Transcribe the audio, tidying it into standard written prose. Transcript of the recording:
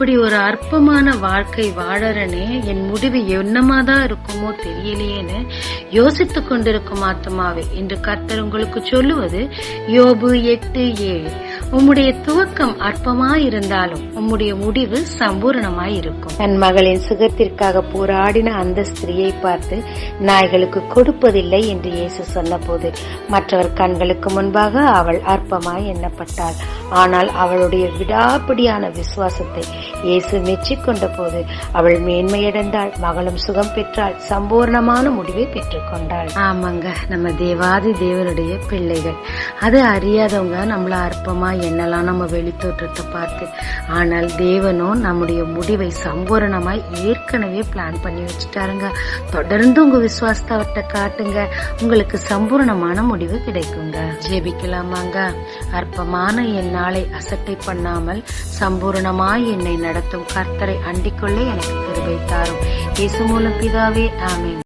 இப்படி ஒரு அற்பமான வாழ்க்கை வாழறனே, என் முடிவு என்னமாதான் இருக்குமோ தெரியலையேன்னு யோசித்துக் கொண்டிருக்கும் ஆத்மாவே, இன்று கர்த்தர் உங்களுக்கு சொல்லுவது யோபு 8:7. உம்முடைய துவக்கம் அற்பமாயிருந்தாலும் உம்முடைய முடிவு சம்பூரணமாயிருக்கும். தன் மகளின் சுகத்திற்காக போராடின அந்த ஸ்திரியை பார்த்து நாய்களுக்கு கொடுப்பதில்லை என்று இயேசு சொன்ன போது மற்றவர் கண்களுக்கு முன்பாக அவள் அற்பமாய் எண்ணப்பட்டாள். ஆனால் அவளுடைய விடாப்பிடியான விசுவாசத்தை இயேசு மெச்சிக்கொண்ட போது அவள் மேன்மையடைந்தாள், மகளும் சுகம் பெற்றாள், சம்பூர்ணமான முடிவை பெற்றுக்கொண்டாள். ஆமாங்க, நம்ம தேவாதி தேவனுடைய பிள்ளைகள். அது அறியாதவங்க நம்மள அற்பமா என்னலாம் நம்ம வெளித்தோற்றத்தை பார்த்து. ஆனால் தேவனும் நம்முடைய முடிவை சம்பூரணமாய் ஏற்கனவே பிளான் பண்ணி வச்சுட்டாருங்க. தொடர்ந்து உங்க விசுவாசத்தை அவர்கிட்ட காட்டுங்க, உங்களுக்கு சம்பூரணமான முடிவு கிடைக்குங்க. ஜெபிக்கலாமாங்க. அற்பமான என் நாளை அசட்டை பண்ணாமல் சம்பூரணமாய் என்னை நடத்தும் கர்த்தரை அண்டிக்கொள்ளே எனக்கு கிருபை தாரும். இயேசு மூலம் பிதாவே, ஆமென்.